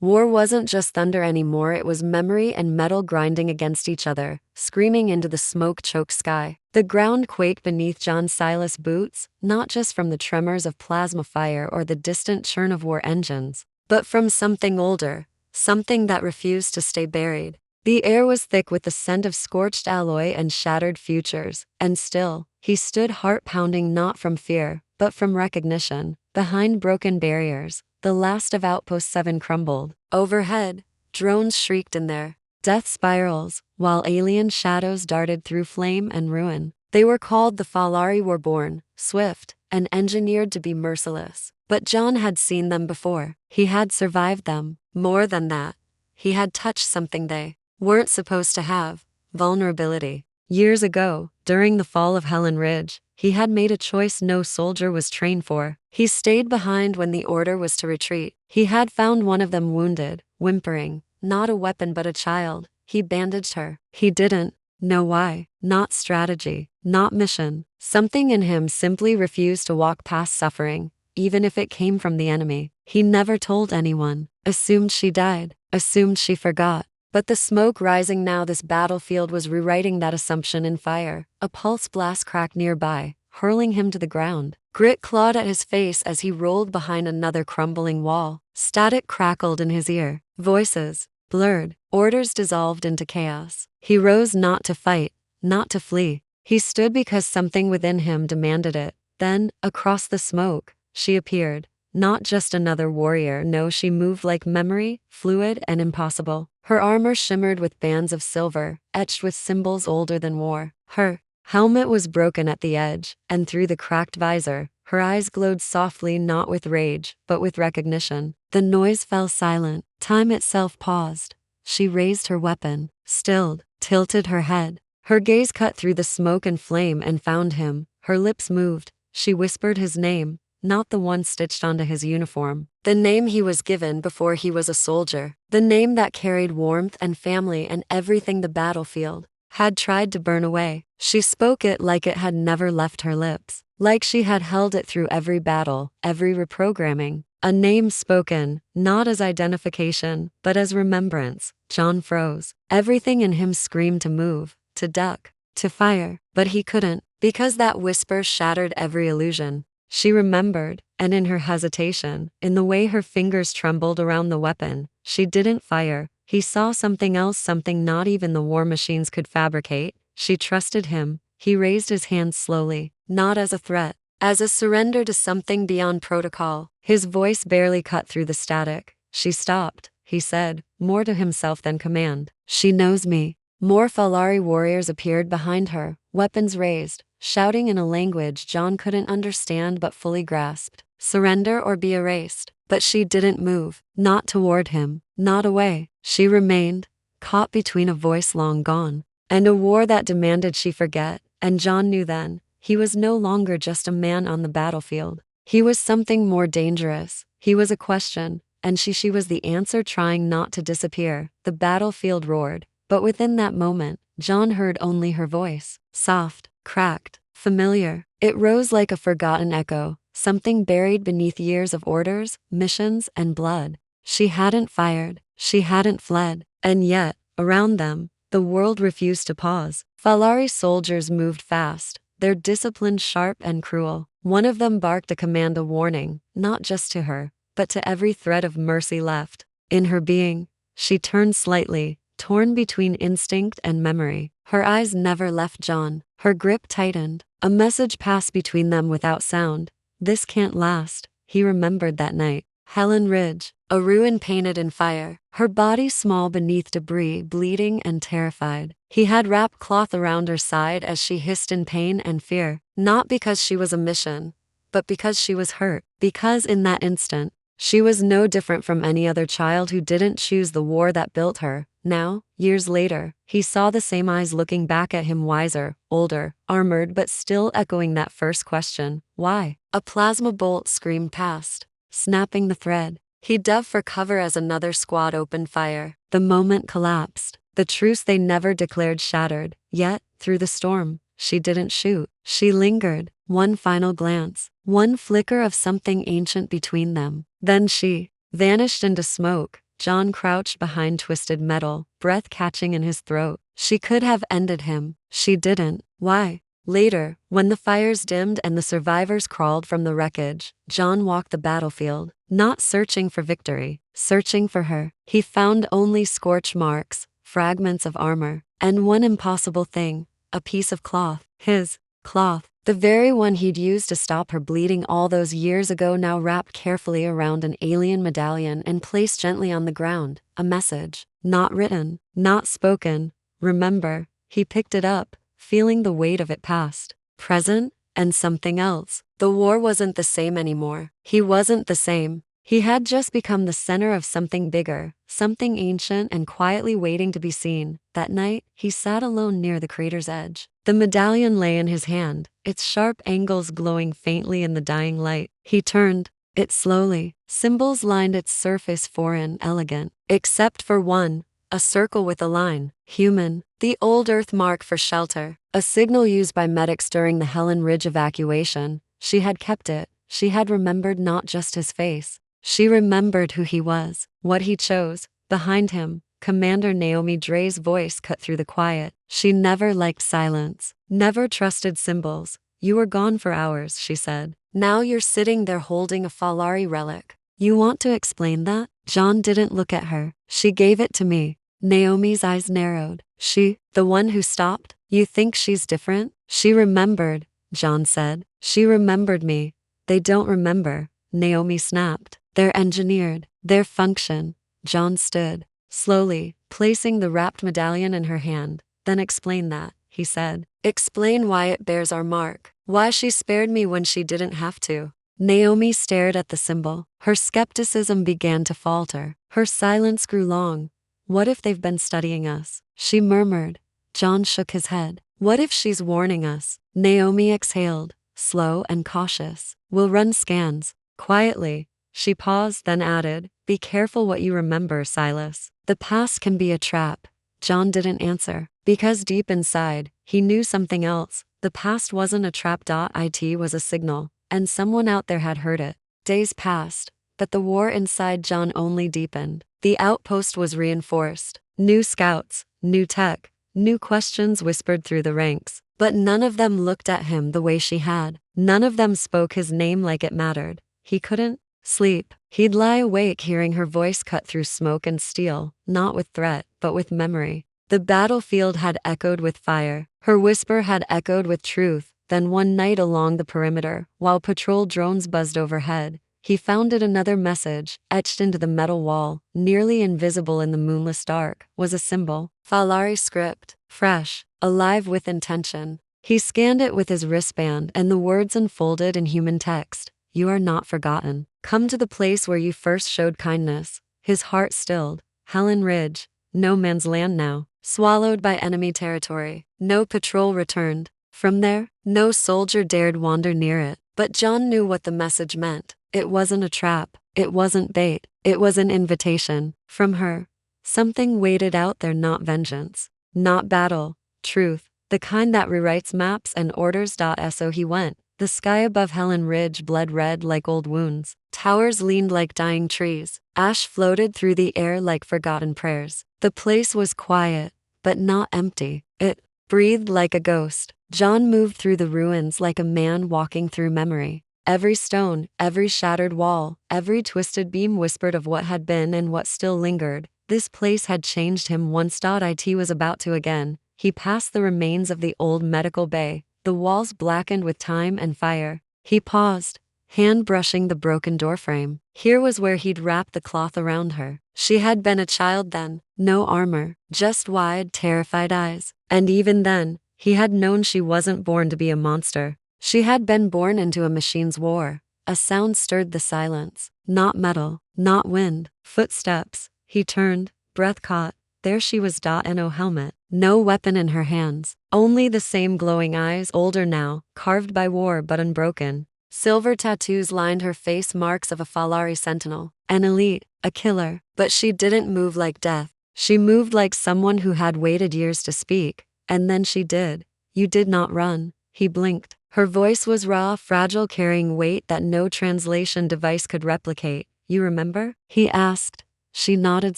War wasn't just thunder anymore, it was memory and metal grinding against each other, screaming into the smoke-choked sky. The ground quaked beneath Jon Silas' boots, not just from the tremors of plasma fire or the distant churn of war engines, but from something older, something that refused to stay buried. The air was thick with the scent of scorched alloy and shattered futures, and still, he stood heart-pounding, not from fear, but from recognition. Behind broken barriers, the last of Outpost 7 crumbled. Overhead, drones shrieked in their death spirals, while alien shadows darted through flame and ruin. They were called the Falary, were born, swift, and engineered to be merciless. But Jon had seen them before. He had survived them. More than that, he had touched something they weren't supposed to have: vulnerability. Years ago, during the fall of Helen Ridge, he had made a choice no soldier was trained for. He stayed behind when the order was to retreat. He had found one of them wounded, whimpering, not a weapon but a child. He bandaged her. He didn't know why. Not strategy, not mission. Something in him simply refused to walk past suffering, even if it came from the enemy. He never told anyone. Assumed she died. Assumed she forgot. But the smoke rising now, this battlefield was rewriting that assumption in fire. A pulse blast cracked nearby, hurling him to the ground. Grit clawed at his face as he rolled behind another crumbling wall. Static crackled in his ear. Voices blurred. Orders dissolved into chaos. He rose, not to fight, not to flee. He stood because something within him demanded it. Then, across the smoke, she appeared. Not just another warrior, no, she moved like memory, fluid and impossible. Her armor shimmered with bands of silver, etched with symbols older than war. Her helmet was broken at the edge, and through the cracked visor, her eyes glowed softly, not with rage, but with recognition. The noise fell silent. Time itself paused. She raised her weapon, stilled, tilted her head. Her gaze cut through the smoke and flame and found him. Her lips moved. She whispered his name. Not the one stitched onto his uniform. The name he was given before he was a soldier. The name that carried warmth and family and everything the battlefield had tried to burn away. She spoke it like it had never left her lips. Like she had held it through every battle, every reprogramming. A name spoken, not as identification, but as remembrance. Jon froze. Everything in him screamed to move, to duck, to fire. But he couldn't, because that whisper shattered every illusion. She remembered, and in her hesitation, in the way her fingers trembled around the weapon, she didn't fire. He saw something else, something not even the war machines could fabricate. She trusted him. He raised his hand slowly, not as a threat, as a surrender to something beyond protocol. His voice barely cut through the static. She stopped, he said, more to himself than command. She knows me. More Falary warriors appeared behind her, weapons raised, shouting in a language Jon couldn't understand but fully grasped. Surrender or be erased. But she didn't move, not toward him, not away. She remained, caught between a voice long gone, and a war that demanded she forget. And Jon knew then, he was no longer just a man on the battlefield. He was something more dangerous. He was a question, and she was the answer, trying not to disappear. The battlefield roared, but within that moment, Jon heard only her voice. Soft, cracked, familiar. It rose like a forgotten echo, something buried beneath years of orders, missions, and blood. She hadn't fired, she hadn't fled, and yet, around them, the world refused to pause. Falary soldiers moved fast, their discipline sharp and cruel. One of them barked a command, a warning, not just to her, but to every thread of mercy left in her being. She turned slightly, torn between instinct and memory. Her eyes never left Jon. Her grip tightened. A message passed between them without sound. This can't last. He remembered that night. Helen Ridge, a ruin painted in fire, her body small beneath debris, bleeding and terrified. He had wrapped cloth around her side as she hissed in pain and fear, not because she was a mission, but because she was hurt. Because in that instant, she was no different from any other child who didn't choose the war that built her. Now, years later, he saw the same eyes looking back at him, wiser, older, armored, but still echoing that first question: why? A plasma bolt screamed past, snapping the thread. He dove for cover as another squad opened fire. The moment collapsed. The truce they never declared shattered. Yet, through the storm, she didn't shoot. She lingered. One final glance. One flicker of something ancient between them. Then she vanished into smoke, Jon crouched behind twisted metal, breath catching in his throat. She could have ended him. She didn't. Why? Later, when the fires dimmed and the survivors crawled from the wreckage, Jon walked the battlefield, not searching for victory, searching for her. He found only scorch marks, fragments of armor, and one impossible thing, a piece of cloth. His cloth, the very one he'd used to stop her bleeding all those years ago, now wrapped carefully around an alien medallion and placed gently on the ground. A message. Not written, not spoken. Remember. He picked it up, feeling the weight of it past, present, and something else. The war wasn't the same anymore. He wasn't the same. He had just become the center of something bigger, something ancient and quietly waiting to be seen. That night, he sat alone near the crater's edge. The medallion lay in his hand, its sharp angles glowing faintly in the dying light. He turned it slowly. Symbols lined its surface, foreign, elegant, except for one, a circle with a line. Human. The old Earth mark for shelter, a signal used by medics during the Helen Ridge evacuation. She had kept it. She had remembered not just his face. She remembered who he was, what he chose. Behind him, Commander Naomi Dre's voice cut through the quiet. She never liked silence, never trusted symbols. You were gone for hours, she said. Now you're sitting there holding a Falary relic. You want to explain that? Jon didn't look at her. She gave it to me. Naomi's eyes narrowed. She, the one who stopped? You think she's different? She remembered, Jon said. She remembered me. They don't remember, Naomi snapped. They're engineered. Their function. Jon stood, slowly, placing the wrapped medallion in her hand. Then explain that, he said. Explain why it bears our mark. Why she spared me when she didn't have to. Naomi stared at the symbol. Her skepticism began to falter. Her silence grew long. What if they've been studying us? She murmured. Jon shook his head. What if she's warning us? Naomi exhaled, slow and cautious. We'll run scans. Quietly. She paused, then added, be careful what you remember, Silas. The past can be a trap. Jon didn't answer, because deep inside, he knew something else. The past wasn't a trap. It was a signal, and someone out there had heard it. Days passed, but the war inside Jon only deepened. The outpost was reinforced. New scouts, new tech, new questions whispered through the ranks. But none of them looked at him the way she had. None of them spoke his name like it mattered. He couldn't sleep. He'd lie awake hearing her voice cut through smoke and steel, not with threat, but with memory. The battlefield had echoed with fire. Her whisper had echoed with truth. Then one night along the perimeter, while patrol drones buzzed overhead, he found it. Another message, etched into the metal wall, nearly invisible in the moonless dark, was a symbol. Falary script, fresh, alive with intention. He scanned it with his wristband, and the words unfolded in human text. You are not forgotten. Come to the place where you first showed kindness. His heart stilled. Helen Ridge, no man's land now, swallowed by enemy territory. No patrol returned. From there, no soldier dared wander near it. But Jon knew what the message meant. It wasn't a trap. It wasn't bait. It was an invitation. From her. Something waited out there, not vengeance. Not battle. Truth. The kind that rewrites maps and orders. So he went. The sky above Helen Ridge bled red like old wounds. Towers leaned like dying trees. Ash floated through the air like forgotten prayers. The place was quiet, but not empty. It breathed like a ghost. Jon moved through the ruins like a man walking through memory. Every stone, every shattered wall, every twisted beam whispered of what had been and what still lingered. This place had changed him once. It was about to again. He passed the remains of the old medical bay, the walls blackened with time and fire. He paused, hand brushing the broken doorframe. Here was where he'd wrapped the cloth around her. She had been a child then, no armor, just wide, terrified eyes. And even then, he had known she wasn't born to be a monster. She had been born into a machine's war. A sound stirred the silence. Not metal, not wind, footsteps. He turned, breath caught. There she was. No helmet, no weapon in her hands. Only the same glowing eyes, older now, carved by war but unbroken. Silver tattoos lined her face, marks of a Falary sentinel. An elite, a killer. But she didn't move like death. She moved like someone who had waited years to speak. And then she did. You did not run. He blinked. Her voice was raw, fragile, carrying weight that no translation device could replicate. You remember? He asked. She nodded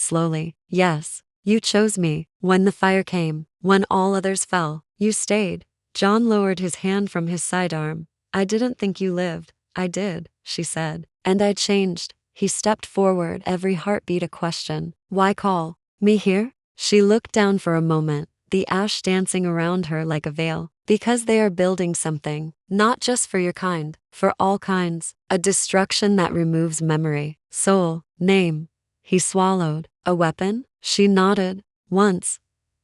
slowly. Yes, you chose me. When the fire came, when all others fell, you stayed. Jon lowered his hand from his sidearm. I didn't think you lived. I did, she said. And I changed. He stepped forward, every heartbeat a question. Why call me here? She looked down for a moment, the ash dancing around her like a veil. Because they are building something, not just for your kind, for all kinds. A destruction that removes memory, soul, name. He swallowed. A weapon? She nodded. Once.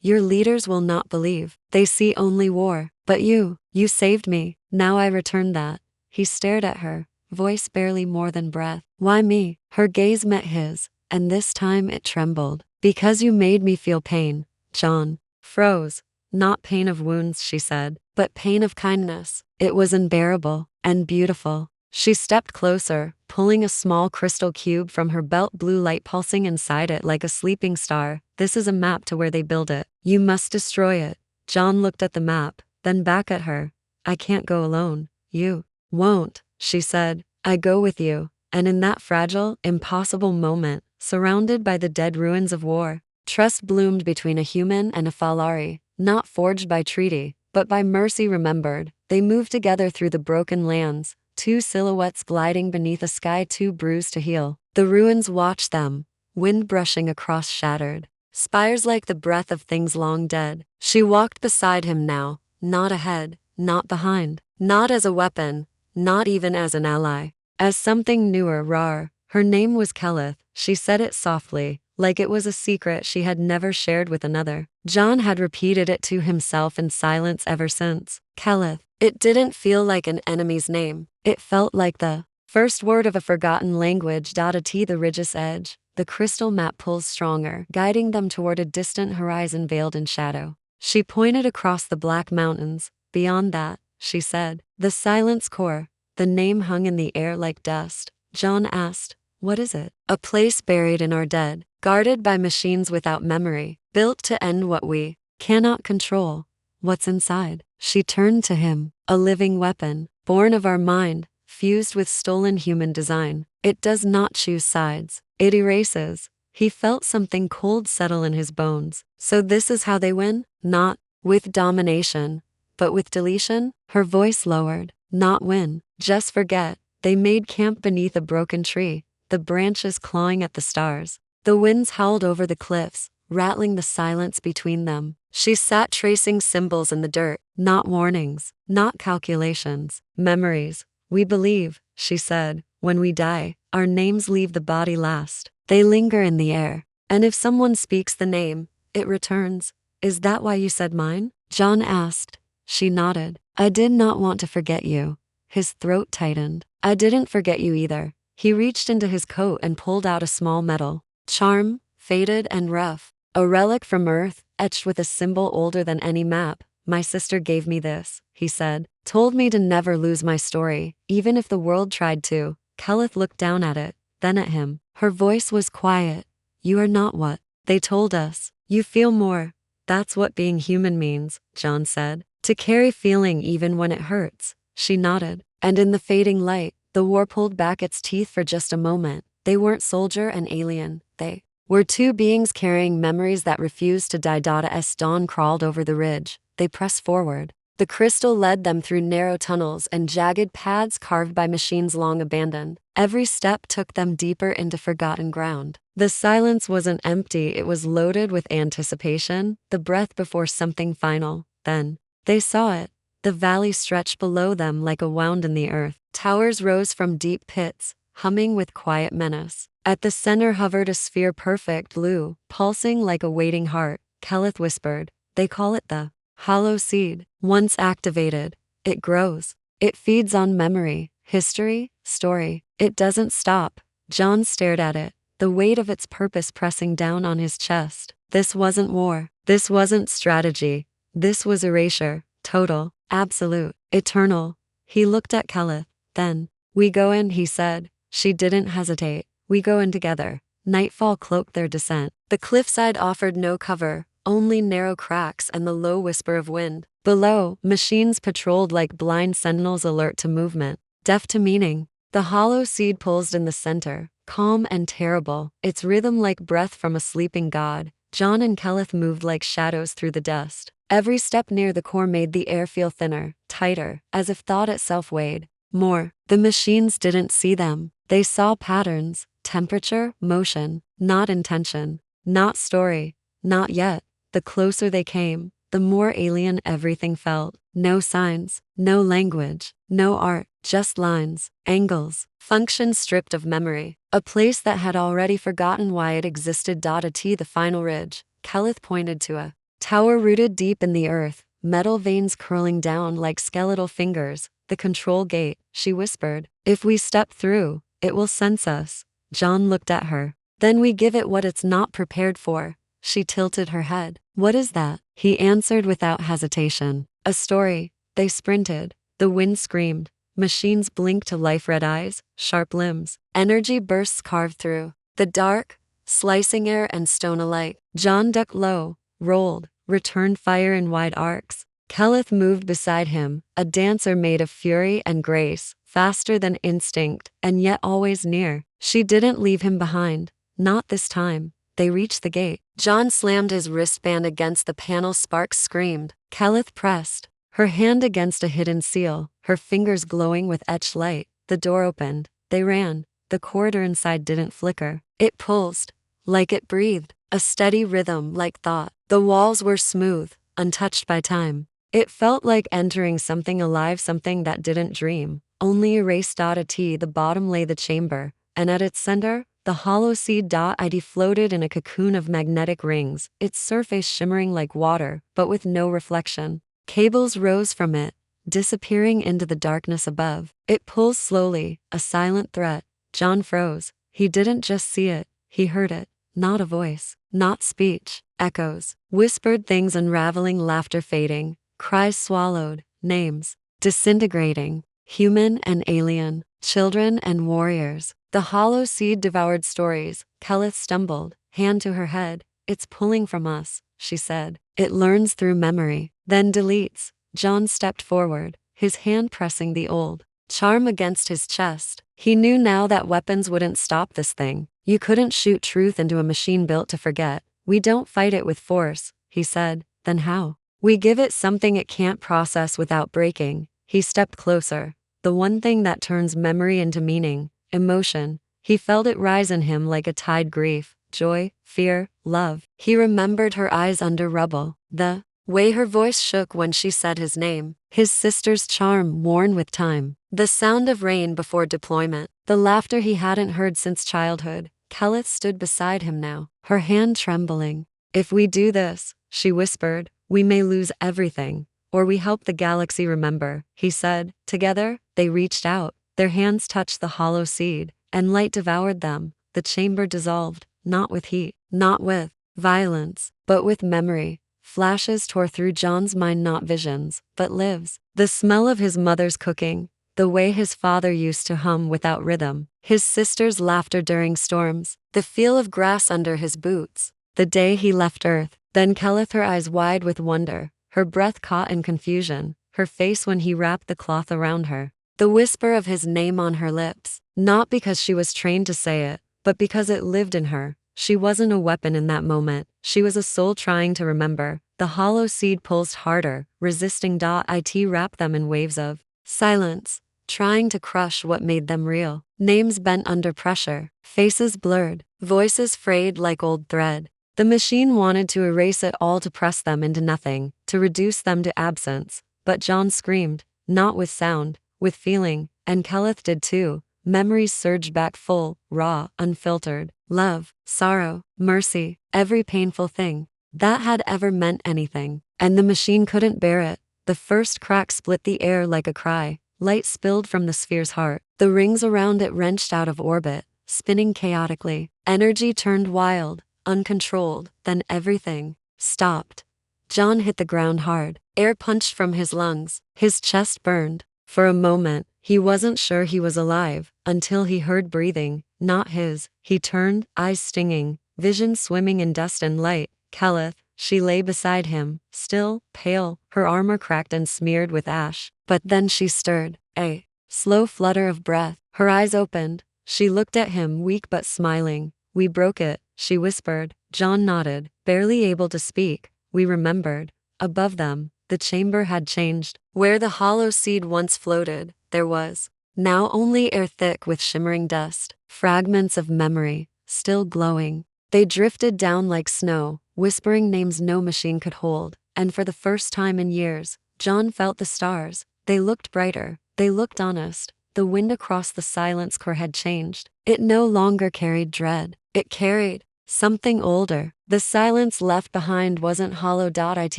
Your leaders will not believe. They see only war. But you saved me. Now I return that. He stared at her, voice barely more than breath. Why me? Her gaze met his, and this time it trembled. Because you made me feel pain. Jon froze. Not pain of wounds, she said, but pain of kindness. It was unbearable and beautiful. She stepped closer, pulling a small crystal cube from her belt, blue light pulsing inside it like a sleeping star. This is a map to where they build it. You must destroy it. Jon looked at the map, then back at her. I can't go alone. You won't, she said. I go with you. And in that fragile, impossible moment, surrounded by the dead ruins of war, trust bloomed between a human and a Falary, not forged by treaty, but by mercy remembered. They moved together through the broken lands, two silhouettes gliding beneath a sky too bruised to heal. The ruins watched them, wind brushing across shattered spires like the breath of things long dead. She walked beside him now, not ahead, not behind, not as a weapon, not even as an ally, as something newer, rawer. Her name was Kellith. She said it softly, like it was a secret she had never shared with another. Jon had repeated it to himself in silence ever since. Kellith. It didn't feel like an enemy's name. It felt like the first word of a forgotten language. T the ridge's edge. The crystal map pulls stronger, guiding them toward a distant horizon veiled in shadow. She pointed across the black mountains. Beyond that, she said, the silence core. The name hung in the air like dust. Jon asked, what is it? A place buried in our dead, guarded by machines without memory, built to end what we cannot control. What's inside? She turned to him. A living weapon, born of our mind, fused with stolen human design. It does not choose sides. It erases. He felt something cold settle in his bones. So this is how they win? Not with domination, but with deletion? Her voice lowered. Not win. Just forget. They made camp beneath a broken tree, the branches clawing at the stars. The winds howled over the cliffs, rattling the silence between them. She sat tracing symbols in the dirt, not warnings, not calculations, memories. We believe, she said, when we die, our names leave the body last. They linger in the air. And if someone speaks the name, it returns. Is that why you said mine? Jon asked. She nodded. I did not want to forget you. His throat tightened. I didn't forget you either. He reached into his coat and pulled out a small metal charm, faded and rough. A relic from Earth, etched with a symbol older than any map. My sister gave me this, he said. Told me to never lose my story, even if the world tried to. Kellith looked down at it, then at him. Her voice was quiet. You are not what they told us. You feel more. That's what being human means, Jon said. To carry feeling even when it hurts. She nodded. And in the fading light, the war pulled back its teeth for just a moment. They weren't soldier and alien. They were two beings carrying memories that refused to die. As dawn crawled over the ridge, they pressed forward. The crystal led them through narrow tunnels and jagged paths carved by machines long abandoned. Every step took them deeper into forgotten ground. The silence wasn't empty, it was loaded with anticipation, the breath before something final. Then, they saw it. The valley stretched below them like a wound in the earth. Towers rose from deep pits, humming with quiet menace. At the center hovered a sphere perfect blue, pulsing like a waiting heart. Kellith whispered, they call it the hollow seed. Once activated, it grows. It feeds on memory, history, story. It doesn't stop. Jon stared at it, the weight of its purpose pressing down on his chest. This wasn't war. This wasn't strategy. This was erasure. Total, absolute, eternal. He looked at Kellith. Then, we go in, he said. She didn't hesitate. We go in together. Nightfall cloaked their descent. The cliffside offered no cover, only narrow cracks and the low whisper of wind. Below, machines patrolled like blind sentinels alert to movement, deaf to meaning. The hollow seed pulsed in the center, calm and terrible, its rhythm like breath from a sleeping god. Jon and Kellith moved like shadows through the dust. Every step near the core made the air feel thinner, tighter, as if thought itself weighed more. The machines didn't see them. They saw patterns, temperature, motion, not intention, not story, not yet. The closer they came, the more alien everything felt. No signs, no language, no art, just lines, angles, function stripped of memory. A place that had already forgotten why it existed. The final ridge, Kellith pointed to a tower rooted deep in the earth, metal veins curling down like skeletal fingers. The control gate, she whispered. If we step through, it will sense us. Jon looked at her. Then we give it what it's not prepared for. She tilted her head. What is that? He answered without hesitation. A story. They sprinted. The wind screamed. Machines blinked to life. Red eyes, sharp limbs. Energy bursts carved through the dark, slicing air and stone alike. Jon ducked low, rolled, returned fire in wide arcs. Kellith moved beside him, a dancer made of fury and grace, faster than instinct, and yet always near. She didn't leave him behind. Not this time. They reached the gate. Jon slammed his wristband against the panel. Sparks screamed. Kellith pressed her hand against a hidden seal, her fingers glowing with etched light. The door opened. They ran. The corridor inside didn't flicker. It pulsed, like it breathed, a steady rhythm like thought. The walls were smooth, untouched by time. It felt like entering something alive, something that didn't dream, only erased. At the bottom lay the chamber, and at its center, the hollow seed. It floated in a cocoon of magnetic rings, its surface shimmering like water, but with no reflection. Cables rose from it, disappearing into the darkness above. It pulsed slowly, a silent threat. Jon froze. He didn't just see it, he heard it. Not a voice, not speech. Echoes, whispered things unraveling, laughter fading, cries swallowed, names disintegrating, human and alien, children and warriors. The hollow seed devoured stories. Kellith stumbled, hand to her head. It's pulling from us, she said. It learns through memory, then deletes. Jon stepped forward, his hand pressing the old charm against his chest. He knew now that weapons wouldn't stop this thing. You couldn't shoot truth into a machine built to forget. We don't fight it with force, he said. Then how? We give it something it can't process without breaking. He stepped closer. The one thing that turns memory into meaning, emotion. He felt it rise in him like a tide. Grief, joy, fear, love. He remembered her eyes under rubble, the way her voice shook when she said his name, his sister's charm worn with time, the sound of rain before deployment, the laughter he hadn't heard since childhood. Kellith stood beside him now, her hand trembling. If we do this, she whispered, we may lose everything, or we help the galaxy remember, he said. Together, they reached out. Their hands touched the hollow seed, and light devoured them. The chamber dissolved, not with heat, not with violence, but with memory. Flashes tore through Jon's mind, not visions, but lives. The smell of his mother's cooking, the way his father used to hum without rhythm, his sister's laughter during storms, the feel of grass under his boots, the day he left Earth. Then Kellith, her eyes wide with wonder, her breath caught in confusion, her face when he wrapped the cloth around her. The whisper of his name on her lips, not because she was trained to say it, but because it lived in her. She wasn't a weapon in that moment, she was a soul trying to remember. The hollow seed pulsed harder, resisting. It wrapped them in waves of silence, trying to crush what made them real. Names bent under pressure, faces blurred, voices frayed like old thread. The machine wanted to erase it all, to press them into nothing, to reduce them to absence. But Jon screamed, not with sound, with feeling, and Kellith did too. Memories surged back, full, raw, unfiltered. Love, sorrow, mercy, every painful thing that had ever meant anything. And the machine couldn't bear it. The first crack split the air like a cry. Light spilled from the sphere's heart. The rings around it wrenched out of orbit, spinning chaotically. Energy turned wild, uncontrolled. Then everything stopped. Jon hit the ground hard. Air punched from his lungs. His chest burned. For a moment, he wasn't sure he was alive, until he heard breathing, not his. He turned, eyes stinging, vision swimming in dust and light. Kellith, she lay beside him, still, pale, her armor cracked and smeared with ash. But then she stirred, a slow flutter of breath. Her eyes opened, She looked at him, weak but smiling. We broke it, she whispered. Jon nodded, barely able to speak. We remembered. Above them, the chamber had changed. Where the hollow seed once floated, there was now only air thick with shimmering dust, fragments of memory, still glowing. They drifted down like snow, whispering names no machine could hold, and for the first time in years, Jon felt the stars. They looked brighter, they looked honest. The wind across the silence core had changed. It no longer carried dread. It carried something older. The silence left behind wasn't hollow. It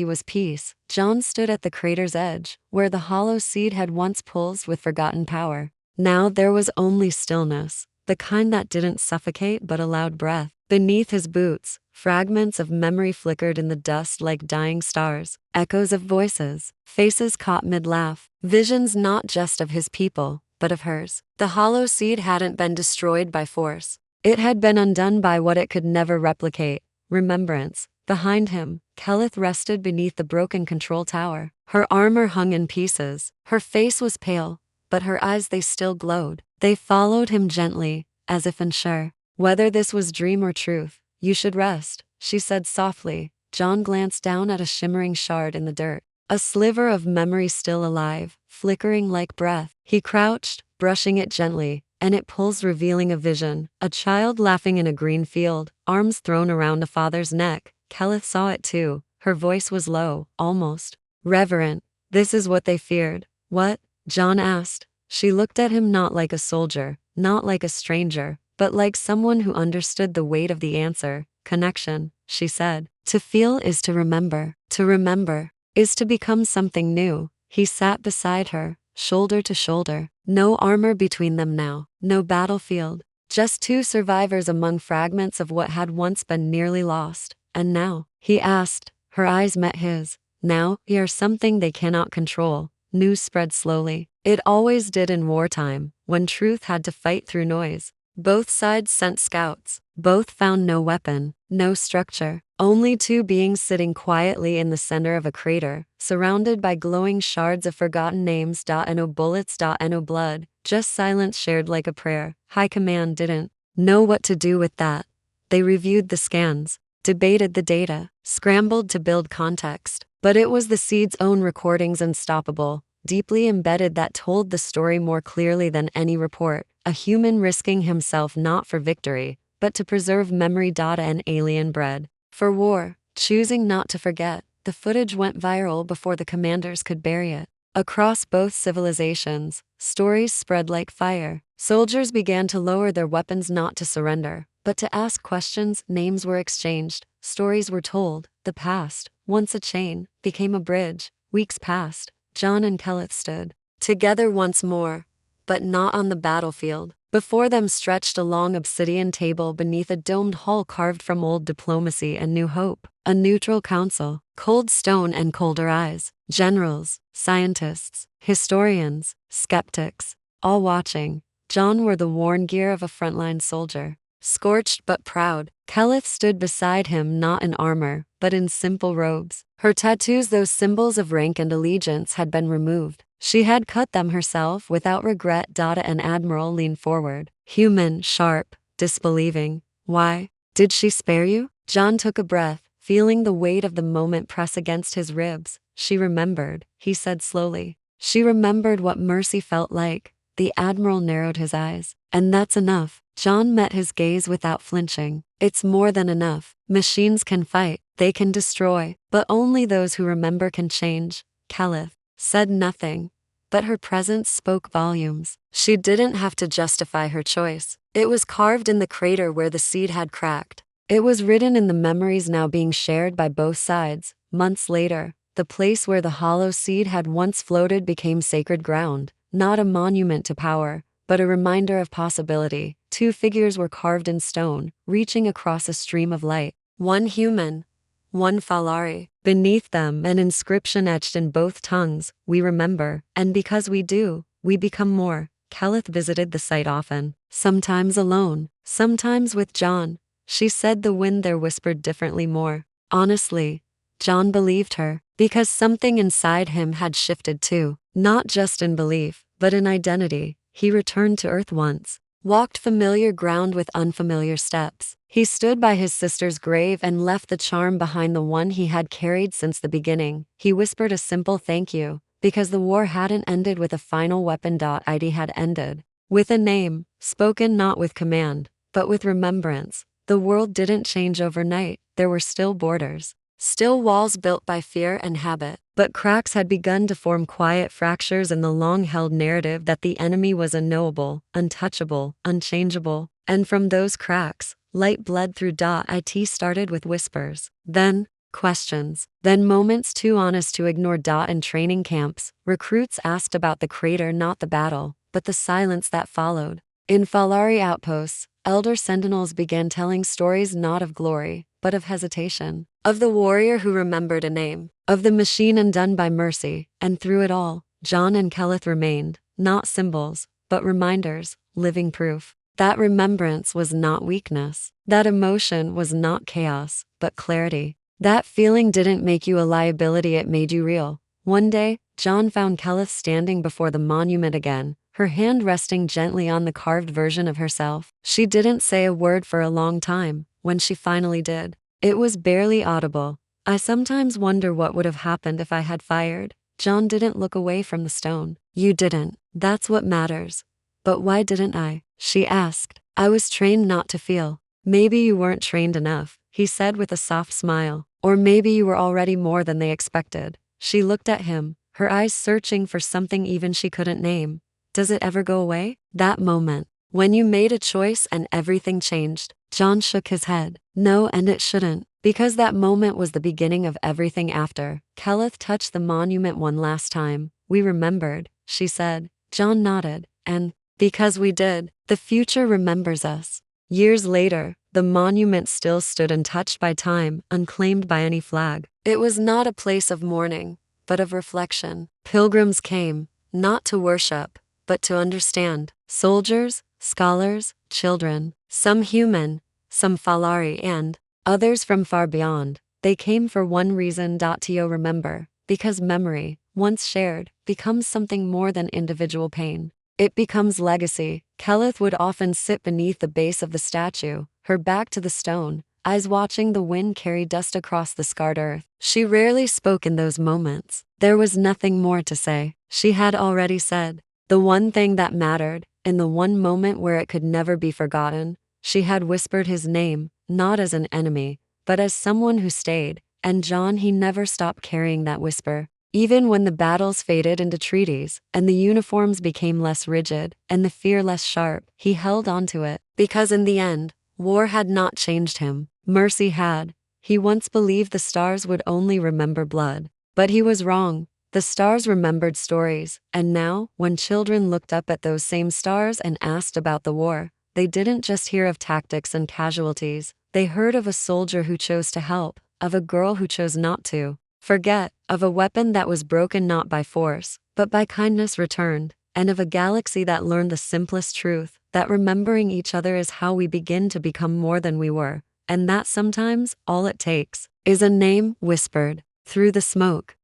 was peace. Jon stood at the crater's edge, where the hollow seed had once pulsed with forgotten power. Now there was only stillness, the kind that didn't suffocate but allowed breath. Beneath his boots, fragments of memory flickered in the dust like dying stars, echoes of voices, faces caught mid-laugh, visions not just of his people, but of hers. The hollow seed hadn't been destroyed by force. It had been undone by what it could never replicate: remembrance. Behind him, Kellith rested beneath the broken control tower. Her armor hung in pieces. Her face was pale, but her eyes, they still glowed. They followed him gently, as if unsure whether this was dream or truth. You should rest, she said softly. Jon glanced down at a shimmering shard in the dirt, a sliver of memory still alive, flickering like breath. He crouched, brushing it gently, and it pulsed, revealing a vision: a child laughing in a green field, arms thrown around a father's neck. Kellith saw it too. Her voice was low, almost reverent. This is what they feared. What? Jon asked. She looked at him, not like a soldier, not like a stranger, but like someone who understood the weight of the answer. Connection, she said. To feel is to remember. To remember is to become something new. He sat beside her, shoulder to shoulder. No armor between them now, no battlefield. Just two survivors among fragments of what had once been nearly lost. And now, he asked. Her eyes met his. Now, we are something they cannot control. News spread slowly. It always did in wartime, when truth had to fight through noise. Both sides sent scouts. Both found no weapon, no structure. Only two beings sitting quietly in the center of a crater, surrounded by glowing shards of forgotten names. No bullets, no blood, just silence shared like a prayer. High Command didn't know what to do with that. They reviewed the scans, debated the data, scrambled to build context. But it was the seed's own recordings, unstoppable, deeply embedded, that told the story more clearly than any report. A human risking himself not for victory, but to preserve memory. An alien bred for war, choosing not to forget. The footage went viral before the commanders could bury it. Across both civilizations, stories spread like fire. Soldiers began to lower their weapons, not to surrender, but to ask questions. Names were exchanged, stories were told. The past, once a chain, became a bridge. Weeks passed. Jon and Kellith stood together once more, but not on the battlefield. Before them stretched a long obsidian table beneath a domed hall carved from old diplomacy and new hope. A neutral council, cold stone and colder eyes. Generals, scientists, historians, skeptics, all watching. Jon wore the worn gear of a frontline soldier. Scorched but proud, Kellith stood beside him, not in armor, but in simple robes. Her tattoos, those symbols of rank and allegiance, had been removed. She had cut them herself without regret. An admiral leaned forward, human, sharp, disbelieving. Why did she spare you? Jon took a breath, feeling the weight of the moment press against his ribs. She remembered, he said slowly. She remembered what mercy felt like. The admiral narrowed his eyes. And that's enough. Jon met his gaze without flinching. It's more than enough. Machines can fight, they can destroy, but only those who remember can change. Kellith said nothing, but her presence spoke volumes. She didn't have to justify her choice. It was carved in the crater where the seed had cracked. It was written in the memories now being shared by both sides. Months later, the place where the hollow seed had once floated became sacred ground, not a monument to power, but a reminder of possibility. Two figures were carved in stone, reaching across a stream of light. One human, one Falary. Beneath them, an inscription etched in both tongues: we remember, and because we do, we become more. Kellith visited the site often, sometimes alone, sometimes with Jon. She said the wind there whispered differently, more honestly. Jon believed her, because something inside him had shifted too, not just in belief, but in identity. He returned to Earth once, walked familiar ground with unfamiliar steps. He stood by his sister's grave and left the charm behind, the one he had carried since the beginning. He whispered a simple thank you, because the war hadn't ended with a final weapon. It had ended with a name, spoken not with command, but with remembrance. The world didn't change overnight. There were still borders, still walls built by fear and habit, but cracks had begun to form, quiet fractures in the long-held narrative that the enemy was unknowable, untouchable, unchangeable. And from those cracks, light bled through. It started with whispers, then questions, then moments too honest to ignore. In training camps, recruits asked about the crater, not the battle, but the silence that followed. In Falary outposts, elder sentinels began telling stories not of glory, but of hesitation, of the warrior who remembered a name, of the machine undone by mercy. And through it all, Jon and Kellith remained, not symbols, but reminders, living proof. That remembrance was not weakness. That emotion was not chaos, but clarity. That feeling didn't make you a liability, it made you real. One day, Jon found Kellith standing before the monument again, her hand resting gently on the carved version of herself. She didn't say a word for a long time. When she finally did, it was barely audible. I sometimes wonder what would have happened if I had fired. Jon didn't look away from the stone. You didn't. That's what matters. But why didn't I? She asked. I was trained not to feel. Maybe you weren't trained enough, he said with a soft smile. Or maybe you were already more than they expected. She looked at him, her eyes searching for something even she couldn't name. Does it ever go away? That moment, when you made a choice and everything changed. Jon shook his head. No, and it shouldn't. Because that moment was the beginning of everything after. Kellith touched the monument one last time. We remembered, she said. Jon nodded. And because we did, the future remembers us. Years later, the monument still stood untouched by time, unclaimed by any flag. It was not a place of mourning, but of reflection. Pilgrims came, not to worship, but to understand. Soldiers, scholars, children, some human, some Falary, and others from far beyond. They came for one reason. To remember, because memory, once shared, becomes something more than individual pain. It becomes legacy. Kellith would often sit beneath the base of the statue, her back to the stone, eyes watching the wind carry dust across the scarred earth. She rarely spoke in those moments. There was nothing more to say. She had already said the one thing that mattered. In the one moment where it could never be forgotten, she had whispered his name, not as an enemy, but as someone who stayed. And Jon, he never stopped carrying that whisper. Even when the battles faded into treaties, and the uniforms became less rigid, and the fear less sharp, he held onto it. Because in the end, war had not changed him. Mercy had. He once believed the stars would only remember blood. But he was wrong. The stars remembered stories. And now, when children looked up at those same stars and asked about the war, they didn't just hear of tactics and casualties. They heard of a soldier who chose to help, of a girl who chose not to forget, of a weapon that was broken not by force, but by kindness returned, and of a galaxy that learned the simplest truth, that remembering each other is how we begin to become more than we were, and that sometimes all it takes is a name whispered through the smoke.